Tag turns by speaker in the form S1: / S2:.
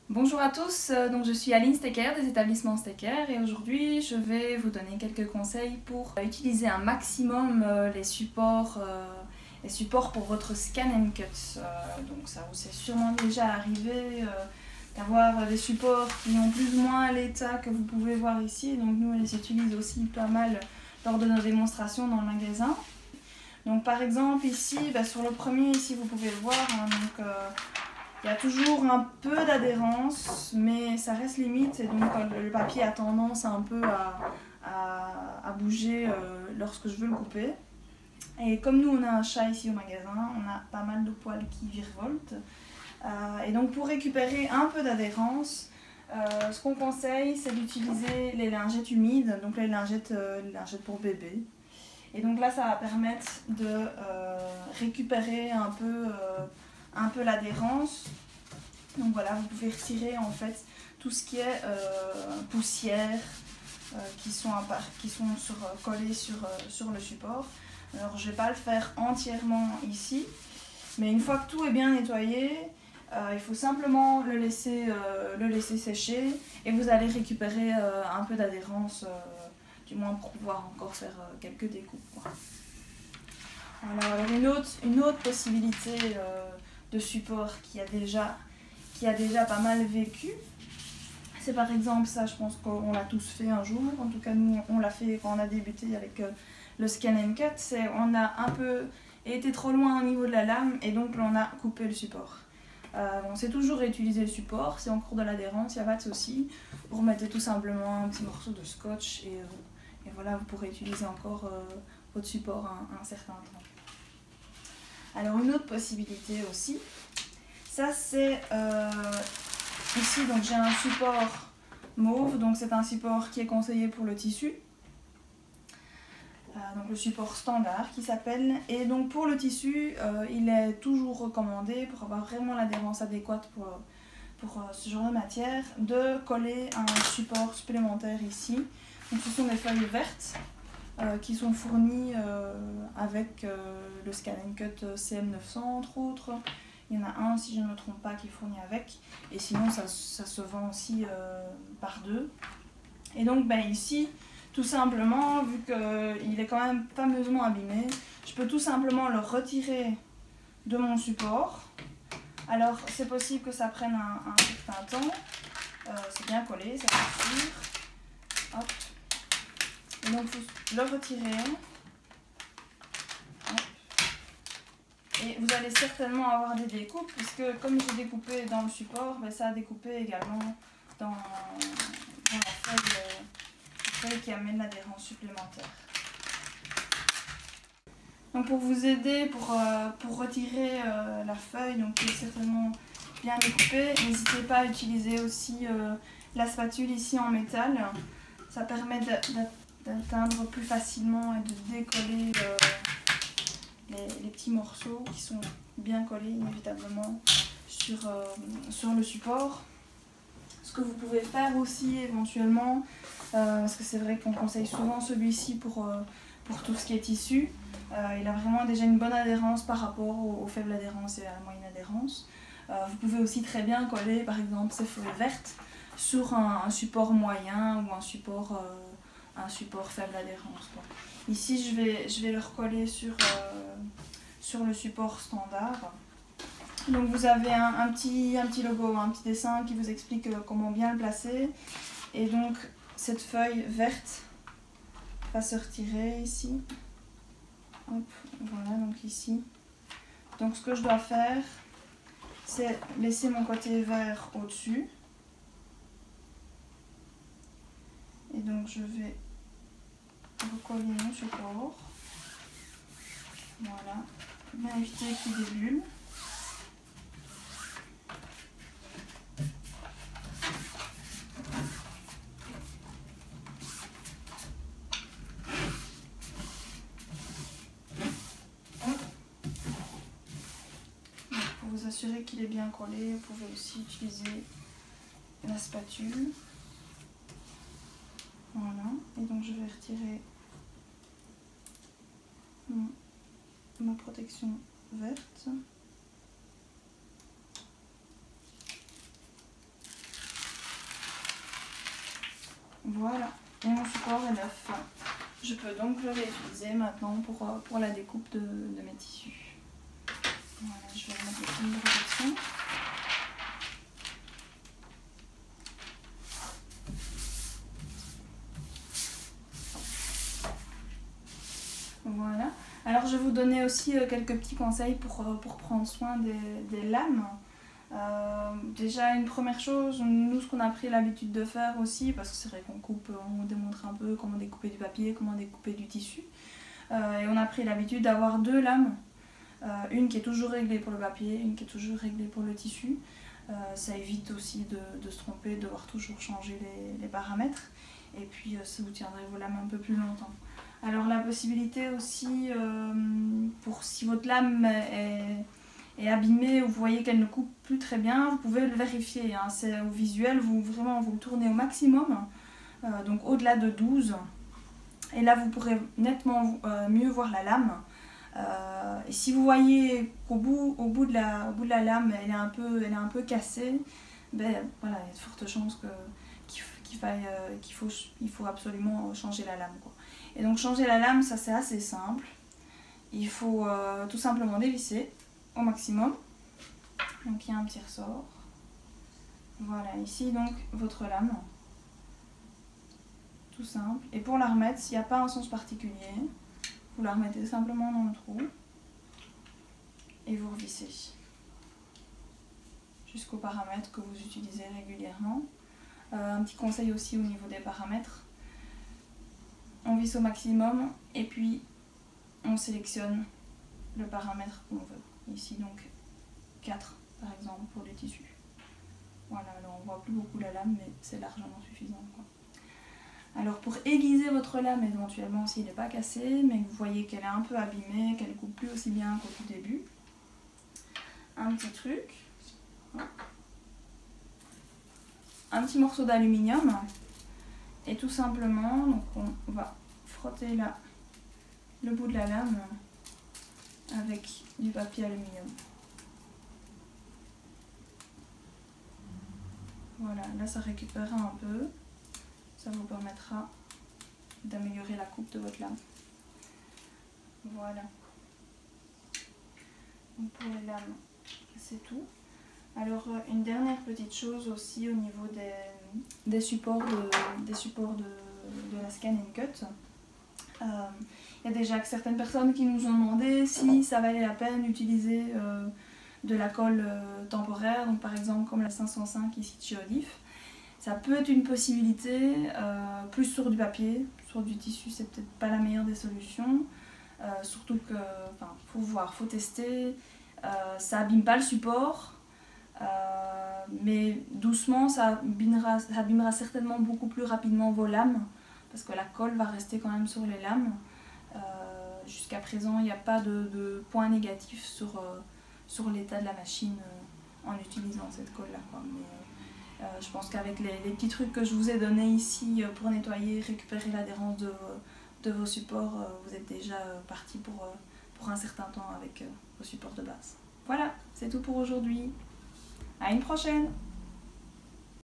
S1: Bonjour à tous, donc je suis Aline Stecker des établissements Stecker et aujourd'hui je vais vous donner quelques conseils pour utiliser un maximum les supports pour votre scan and cut. Donc ça vous est sûrement déjà arrivé d'avoir des supports qui ont plus ou moins l'état que vous pouvez voir ici. Donc nous on les utilise aussi pas mal lors de nos démonstrations dans le magasin. Donc par exemple ici, sur le premier ici vous pouvez le voir, il y a toujours un peu d'adhérence, mais ça reste limite et donc le papier a tendance un peu à bouger lorsque je veux le couper. Et comme nous on a un chat ici au magasin, on a pas mal de poils qui virevoltent. Et donc pour récupérer un peu d'adhérence, ce qu'on conseille c'est d'utiliser les lingettes humides, donc les lingettes pour bébé. Et donc là ça va permettre de récupérer un peu l'adhérence. Donc voilà, vous pouvez retirer en fait tout ce qui est poussière qui sont collées sur le support. Alors je ne vais pas le faire entièrement ici, mais une fois que tout est bien nettoyé, il faut simplement le laisser sécher et vous allez récupérer un peu d'adhérence, du moins pour pouvoir encore faire quelques découpes, quoi. Voilà, alors une autre possibilité de support qui a déjà pas mal vécu, c'est par exemple ça, je pense qu'on l'a tous fait un jour, en tout cas nous on l'a fait quand on a débuté avec le scan and cut, c'est on a un peu été trop loin au niveau de la lame et donc on a coupé le support. On sait toujours réutiliser le support, c'est en cours de l'adhérence, il n'y a pas de souci. Vous remettez tout simplement un petit morceau de scotch et voilà, vous pourrez utiliser encore votre support un certain temps. Alors une autre possibilité aussi, ça c'est ici, donc j'ai un support mauve, donc c'est un support qui est conseillé pour le tissu, donc le support standard qui s'appelle, et donc pour le tissu il est toujours recommandé pour avoir vraiment l'adhérence adéquate pour ce genre de matière de coller un support supplémentaire ici. Donc ce sont des feuilles vertes qui sont fournies avec le Scan and Cut CM900 entre autres. Il y en a un, si je ne me trompe pas, qui est fourni avec. Et sinon, ça se vend aussi par deux. Et donc ici, tout simplement, vu qu'il est quand même fameusement abîmé, je peux tout simplement le retirer de mon support. Alors, c'est possible que ça prenne un certain temps. C'est bien collé, ça c'est sûr. Hop. Et donc, il faut le retirer. Hop. Et vous allez certainement avoir des découpes, puisque comme j'ai découpé dans le support, ça a découpé également dans la feuille qui amène l'adhérence supplémentaire. Donc pour vous aider, pour retirer la feuille, donc qui est certainement bien découpée, n'hésitez pas à utiliser aussi la spatule ici en métal. Ça permet d'atteindre plus facilement et de décoller les petits morceaux qui sont bien collés inévitablement sur le support. Ce que vous pouvez faire aussi éventuellement, parce que c'est vrai qu'on conseille souvent celui-ci pour tout ce qui est tissu, il a vraiment déjà une bonne adhérence par rapport aux faibles adhérences et à la moyenne adhérence. Vous pouvez aussi très bien coller par exemple ces feuilles vertes sur un support moyen ou un support faible adhérence, quoi. Ici je vais le recoller sur le support standard. Donc vous avez un petit logo, un petit dessin qui vous explique comment bien le placer. Et donc cette feuille verte va se retirer ici. Hop, voilà, donc ici. Donc ce que je dois faire, c'est laisser mon côté vert au-dessus. Et donc je vais recoller mon support. Voilà, bien éviter qu'il débulle. Pour vous assurer qu'il est bien collé, vous pouvez aussi utiliser la spatule. Voilà, et donc je vais retirer ma protection verte. Voilà, et mon support est neuf. Je peux donc le réutiliser maintenant pour la découpe de mes tissus. Voilà, je vais remettre le film de protection. Voilà. Alors je vais vous donner aussi quelques petits conseils pour prendre soin des lames. Déjà une première chose, nous ce qu'on a pris l'habitude de faire aussi, parce que c'est vrai qu'on coupe, on démontre un peu comment découper du papier, comment découper du tissu. Et on a pris l'habitude d'avoir deux lames, une qui est toujours réglée pour le papier, une qui est toujours réglée pour le tissu. Ça évite aussi de se tromper, de devoir toujours changer les paramètres. Et puis ça vous tiendrez vos lames un peu plus longtemps. Alors la possibilité aussi, pour si votre lame est abîmée ou vous voyez qu'elle ne coupe plus très bien, vous pouvez le vérifier. Hein. C'est au visuel, vous le tournez au maximum, donc au-delà de 12. Et là vous pourrez nettement mieux voir la lame. Et si vous voyez qu'au bout de la lame, elle est un peu cassée, ben voilà, il y a de fortes chances qu'il faut absolument changer la lame, quoi. Et donc changer la lame, ça c'est assez simple. Il faut tout simplement dévisser au maximum. Donc il y a un petit ressort. Voilà, ici donc votre lame. Tout simple. Et pour la remettre, s'il n'y a pas un sens particulier, vous la remettez simplement dans le trou et vous revissez jusqu'aux paramètres que vous utilisez régulièrement. Un petit conseil aussi au niveau des paramètres. On visse au maximum et puis on sélectionne le paramètre qu'on veut. Ici donc 4 par exemple pour le tissu. Voilà, alors on voit plus beaucoup la lame mais c'est largement suffisant, quoi. Alors pour aiguiser votre lame éventuellement s'il n'est pas cassé mais que vous voyez qu'elle est un peu abîmée, qu'elle ne coupe plus aussi bien qu'au tout début, un petit truc, un petit morceau d'aluminium et tout simplement donc on va frotter là le bout de la lame avec du papier aluminium. Voilà, là ça récupérera un peu, ça vous permettra d'améliorer la coupe de votre lame. Voilà. Donc pour les lames, c'est tout. Alors une dernière petite chose aussi au niveau des supports de la Scan & Cut. Il y a déjà certaines personnes qui nous ont demandé si ça valait la peine d'utiliser de la colle temporaire, donc par exemple comme la 505 ici de chez Olif. Ça peut être une possibilité, plus sur du papier, sur du tissu c'est peut-être pas la meilleure des solutions, surtout que, faut voir, faut tester, ça abîme pas le support, mais doucement ça abîmera certainement beaucoup plus rapidement vos lames, parce que la colle va rester quand même sur les lames. Jusqu'à présent il n'y a pas de point négatif sur l'état de la machine en utilisant cette colle là, quoi. Mais je pense qu'avec les petits trucs que je vous ai donnés ici pour nettoyer, récupérer l'adhérence de vos supports, vous êtes déjà parti pour un certain temps avec vos supports de base. Voilà, c'est tout pour aujourd'hui. À une prochaine!